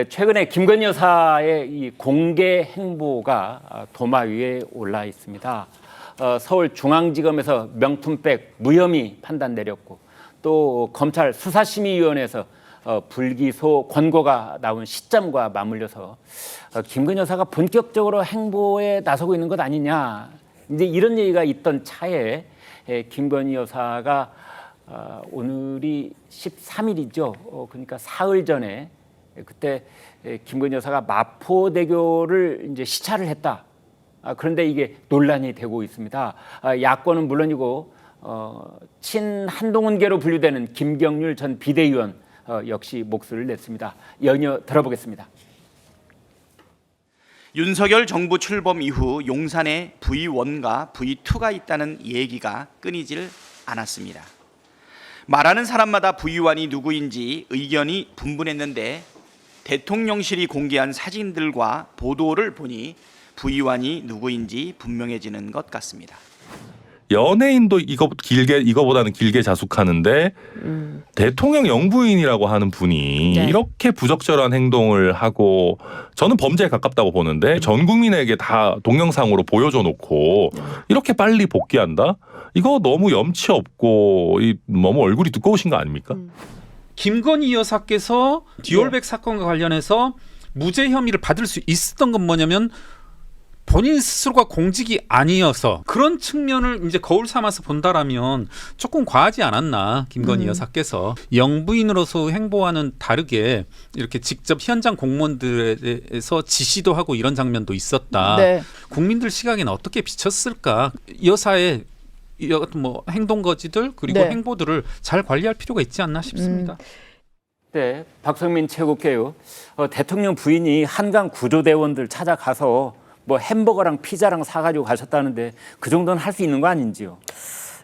최근에 김건희 여사의 이 공개 행보가 도마 위에 올라 있습니다. 서울중앙지검에서 명품백 무혐의 판단 내렸고 또 검찰 수사심의위원회에서 불기소 권고가 나온 시점과 맞물려서 김건희 여사가 본격적으로 행보에 나서고 있는 것 아니냐, 이제 이런 얘기가 있던 차에 김건희 여사가 오늘이 13일이죠. 그러니까 사흘 전에 그때 김건희 여사가 마포대교를 이제 시찰을 했다. 그런데 이게 논란이 되고 있습니다. 야권은 물론이고 친한동훈계로 분류되는 김경률 전 비대위원 역시 목소리를 냈습니다. 연이어 들어보겠습니다. 윤석열 정부 출범 이후 용산에 V1과 V2가 있다는 얘기가 끊이질 않았습니다. 말하는 사람마다 V1이 누구인지 의견이 분분했는데 대통령실이 공개한 사진들과 보도를 보니 V1이 누구인지 분명해지는 것 같습니다. 연예인도 이거보다는 길게 자숙하는데 대통령 영부인이라고 하는 분이 이렇게 부적절한 행동을 하고, 저는 범죄에 가깝다고 보는데 전 국민에게 다 동영상으로 보여줘 놓고 이렇게 빨리 복귀한다? 이거 너무 염치 없고 너무 얼굴이 두꺼우신 거 아닙니까? 김건희 여사께서 디올백 사건과 관련해서 무죄 혐의를 받을 수 있었던 건 뭐냐면 본인 스스로가 공직이 아니어서 그런 측면을 이제 거울 삼아서 본다라면 조금 과하지 않았나, 김건희 여사께서 영부인으로서 행보와는 다르게 이렇게 직접 현장 공무원들에서 지시도 하고 이런 장면도 있었다. 네. 국민들 시각에는 어떻게 비쳤을까? 여사의 뭐 행동 거지들 그리고 행보들을 잘 관리할 필요가 있지 않나 싶습니다. 네, 박성민 최고께요. 대통령 부인이 한강 구조대원들 찾아가서 뭐 햄버거랑 피자랑 사가지고 가셨다는데 그 정도는 할 수 있는 거 아닌지요?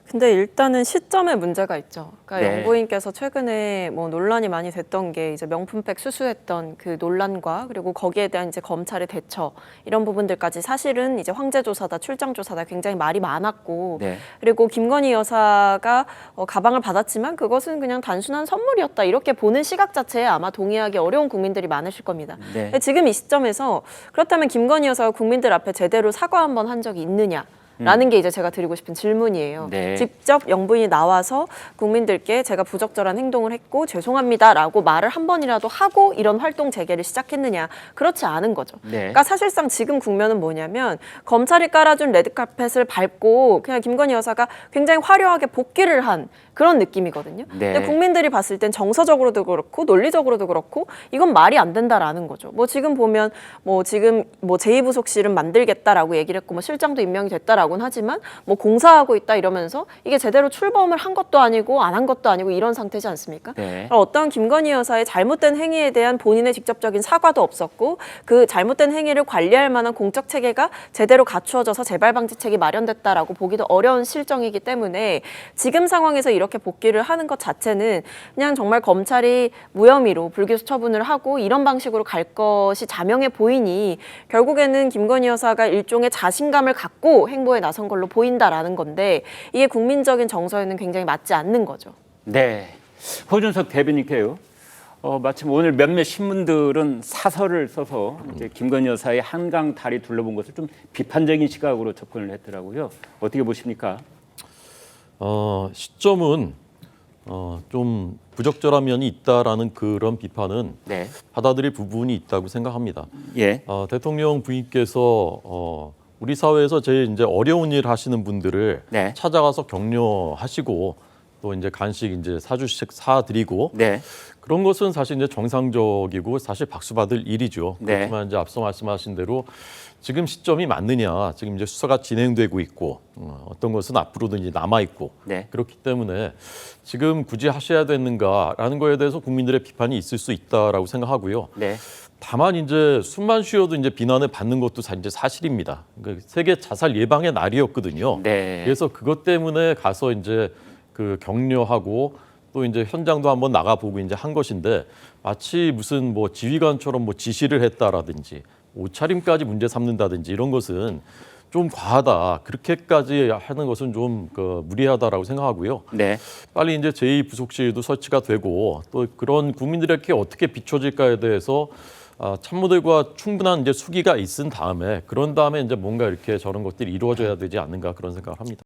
근데 일단은 시점에 문제가 있죠. 그러니까 영부인께서 최근에 뭐 논란이 많이 됐던 게 이제 명품백 수수했던 그 논란과 그리고 거기에 대한 이제 검찰의 대처, 이런 부분들까지 사실은 이제 황제 조사다, 출장 조사다 굉장히 말이 많았고, 그리고 김건희 여사가 가방을 받았지만 그것은 그냥 단순한 선물이었다, 이렇게 보는 시각 자체에 아마 동의하기 어려운 국민들이 많으실 겁니다. 지금 이 시점에서 그렇다면 김건희 여사가 국민들 앞에 제대로 사과 한번 한 적이 있느냐? 라는 게 이제 제가 드리고 싶은 질문이에요. 직접 영부인이 나와서 국민들께 제가 부적절한 행동을 했고 죄송합니다라고 말을 한 번이라도 하고 이런 활동 재개를 시작했느냐? 그렇지 않은 거죠. 그러니까 사실상 지금 국면은 뭐냐면 검찰이 깔아준 레드카펫을 밟고 그냥 김건희 여사가 굉장히 화려하게 복귀를 한 그런 느낌이거든요. 근데 국민들이 봤을 땐 정서적으로도 그렇고 논리적으로도 그렇고 이건 말이 안 된다라는 거죠. 뭐 지금 보면 뭐 지금 뭐 제2부속실은 만들겠다라고 얘기를 했고 뭐 실장도 임명이 됐다라고는 하지만 뭐 공사하고 있다 이러면서 이게 제대로 출범을 한 것도 아니고 안 한 것도 아니고 이런 상태지 않습니까? 어떤 김건희 여사의 잘못된 행위에 대한 본인의 직접적인 사과도 없었고 그 잘못된 행위를 관리할 만한 공적 체계가 제대로 갖추어져서 재발 방지책이 마련됐다라고 보기도 어려운 실정이기 때문에 지금 상황에서 이렇게 복귀를 하는 것 자체는 그냥 정말 검찰이 무혐의로 불기소 처분을 하고 이런 방식으로 갈 것이 자명해 보이니 결국에는 김건희 여사가 일종의 자신감을 갖고 행보에 나선 걸로 보인다라는 건데 이게 국민적인 정서에는 굉장히 맞지 않는 거죠. 네, 허준석 대변인께요. 마침 오늘 몇몇 신문들은 사설을 써서 이제 김건희 여사의 한강 다리 둘러본 것을 좀 비판적인 시각으로 접근을 했더라고요. 어떻게 보십니까? 시점은 좀 부적절한 면이 있다라는 그런 비판은 받아들일 부분이 있다고 생각합니다. 대통령 부인께서 우리 사회에서 제일 이제 어려운 일 하시는 분들을 찾아가서 격려하시고 또 이제 간식 이제 사주씩 사드리고 그런 것은 사실 이제 정상적이고 사실 박수 받을 일이죠. 그렇지만 이제 앞서 말씀하신 대로 지금 시점이 맞느냐, 지금 이제 수사가 진행되고 있고 어떤 것은 앞으로도 이제 남아 있고 그렇기 때문에 지금 굳이 하셔야 되는가라는 거에 대해서 국민들의 비판이 있을 수 있다라고 생각하고요. 다만 이제 숨만 쉬어도 이제 비난을 받는 것도 이제 사실입니다. 그러니까 세계 자살 예방의 날이었거든요. 그래서 그것 때문에 가서 이제 그 격려하고 또 이제 현장도 한번 나가보고 이제 한 것인데 마치 무슨 뭐 지휘관처럼 뭐 지시를 했다라든지 옷차림까지 문제 삼는다든지 이런 것은 좀 과하다. 그렇게까지 하는 것은 좀 무리하다라고 생각하고요. 네. 빨리 이제 제2부속실도 설치가 되고 또 그런 국민들에게 어떻게 비춰질까에 대해서 참모들과 충분한 이제 수기가 있은 다음에 그런 다음에 이제 뭔가 이렇게 저런 것들이 이루어져야 되지 않는가 그런 생각을 합니다.